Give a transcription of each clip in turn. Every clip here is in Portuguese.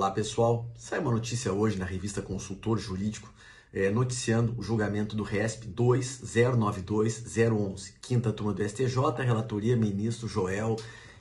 Olá pessoal, sai uma notícia hoje na revista Consultor Jurídico noticiando o julgamento do RESP 2092011, quinta turma do STJ, relatoria ministro Joel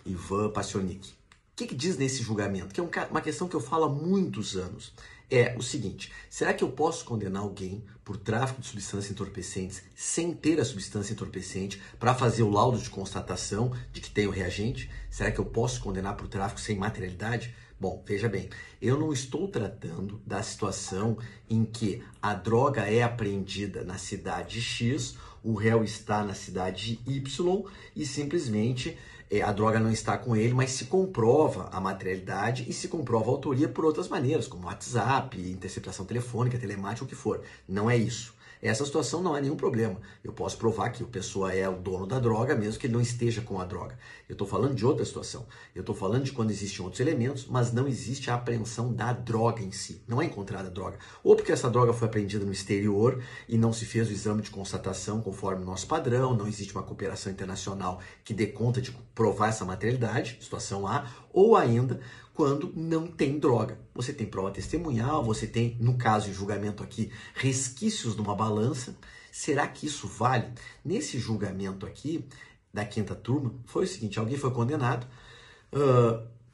Ivan Paciornik. O que diz nesse julgamento? Que é uma questão que eu falo há muitos anos. É o seguinte: será que eu posso condenar alguém por tráfico de substâncias entorpecentes sem ter a substância entorpecente para fazer o laudo de constatação de que tem o reagente? Será que eu posso condenar por tráfico sem materialidade? Bom, veja bem, eu não estou tratando da situação em que a droga é apreendida na cidade X, o réu está na cidade Y e simplesmente a droga não está com ele, mas se comprova a materialidade e se comprova a autoria por outras maneiras, como WhatsApp, interceptação telefônica, telemática, o que for. Não é isso. Essa situação não há nenhum problema. Eu posso provar que a pessoa é o dono da droga, mesmo que ele não esteja com a droga. Eu estou falando de outra situação. Eu estou falando de quando existem outros elementos, mas não existe a apreensão da droga em si. Não é encontrada a droga. Ou porque essa droga foi apreendida no exterior e não se fez o exame de constatação conforme o nosso padrão, não existe uma cooperação internacional que dê conta de provar essa materialidade, situação A, ou ainda quando não tem droga. Você tem prova testemunhal, você tem, no caso de julgamento aqui, resquícios de uma balança. Será que isso vale? Nesse julgamento aqui, da quinta turma, foi o seguinte: alguém foi condenado,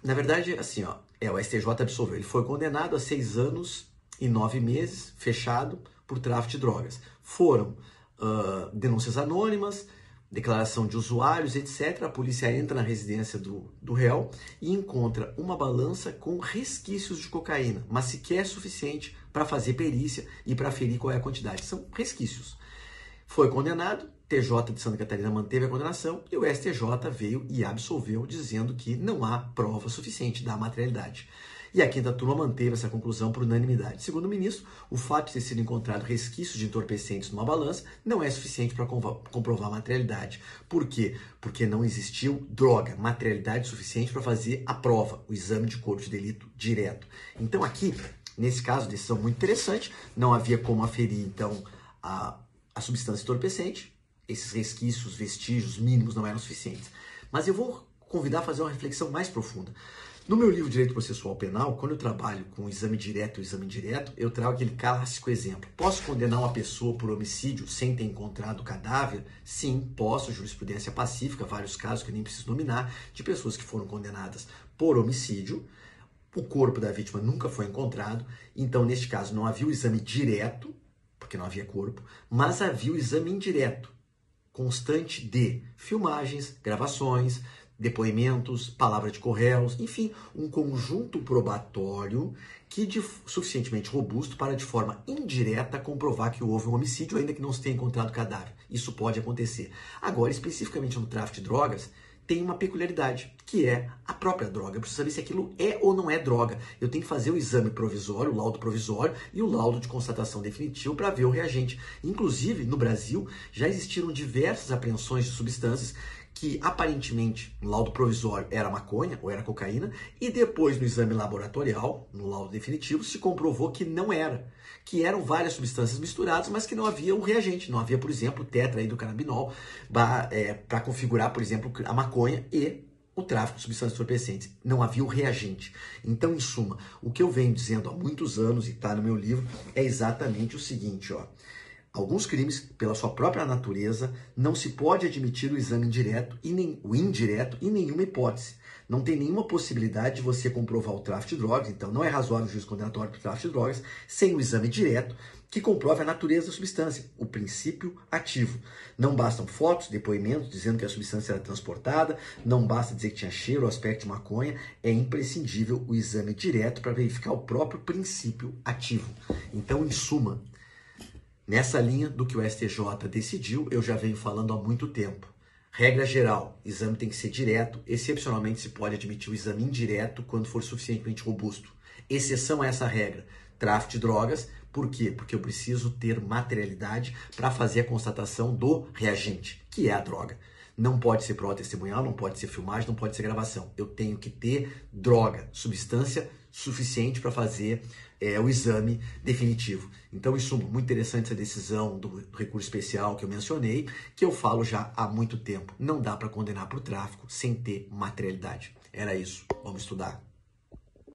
na verdade, assim, o STJ absolveu, ele foi condenado a 6 anos e 9 meses, fechado, por tráfico de drogas. Foram denúncias anônimas, declaração de usuários, etc. A polícia entra na residência do réu e encontra uma balança com resquícios de cocaína, mas sequer é suficiente para fazer perícia e para aferir qual é a quantidade. São resquícios. Foi condenado, TJ de Santa Catarina manteve a condenação e o STJ veio e absolveu, dizendo que não há prova suficiente da materialidade. E a quinta turma manteve essa conclusão por unanimidade. Segundo o ministro, o fato de ter sido encontrado resquícios de entorpecentes numa balança não é suficiente para comprovar a materialidade. Por quê? Porque não existiu droga, materialidade suficiente para fazer a prova, o exame de corpo de delito direto. Então aqui, nesse caso, decisão muito interessante, não havia como aferir, então, a substância entorpecente, esses resquícios, vestígios mínimos não eram suficientes. Mas eu vou convidar a fazer uma reflexão mais profunda. No meu livro Direito Processual Penal, quando eu trabalho com o exame direto e o exame indireto, eu trago aquele clássico exemplo. Posso condenar uma pessoa por homicídio sem ter encontrado o cadáver? Sim, posso. Jurisprudência pacífica, vários casos que eu nem preciso nominar, de pessoas que foram condenadas por homicídio. O corpo da vítima nunca foi encontrado, então neste caso não havia o exame direto, porque não havia corpo, mas havia o exame indireto, constante de filmagens, gravações, depoimentos, palavra de correios, enfim, um conjunto probatório suficientemente robusto para, de forma indireta, comprovar que houve um homicídio, ainda que não se tenha encontrado cadáver. Isso pode acontecer. Agora, especificamente no tráfico de drogas, tem uma peculiaridade, que é a própria droga. Eu preciso saber se aquilo é ou não é droga. Eu tenho que fazer o exame provisório, o laudo provisório e o laudo de constatação definitivo para ver o reagente. Inclusive, no Brasil, já existiram diversas apreensões de substâncias que aparentemente no laudo provisório era maconha ou era cocaína, e depois no exame laboratorial, no laudo definitivo, se comprovou que não era, que eram várias substâncias misturadas, mas que não havia um reagente, não havia, por exemplo, tetrahidrocannabinol para configurar, por exemplo, a maconha e o tráfico de substâncias entorpecentes. Não havia o reagente. Então, em suma, o que eu venho dizendo há muitos anos, e está no meu livro, é exatamente o seguinte, alguns crimes, pela sua própria natureza, não se pode admitir o exame indireto e nem o indireto em nenhuma hipótese. Não tem nenhuma possibilidade de você comprovar o tráfico de drogas, então não é razoável o juízo condenatório por tráfico de drogas, sem o exame direto que comprove a natureza da substância, o princípio ativo. Não bastam fotos, depoimentos dizendo que a substância era transportada, não basta dizer que tinha cheiro ou aspecto de maconha, é imprescindível o exame direto para verificar o próprio princípio ativo. Então, em suma, nessa linha do que o STJ decidiu, eu já venho falando há muito tempo. Regra geral, exame tem que ser direto, excepcionalmente se pode admitir o exame indireto quando for suficientemente robusto. Exceção a essa regra, tráfico de drogas, por quê? Porque eu preciso ter materialidade para fazer a constatação do reagente, que é a droga. Não pode ser prova testemunhal, não pode ser filmagem, não pode ser gravação. Eu tenho que ter droga, substância suficiente para fazer o exame definitivo. Então, em suma, muito interessante essa decisão do recurso especial que eu mencionei, que eu falo já há muito tempo. Não dá para condenar por tráfico sem ter materialidade. Era isso. Vamos estudar.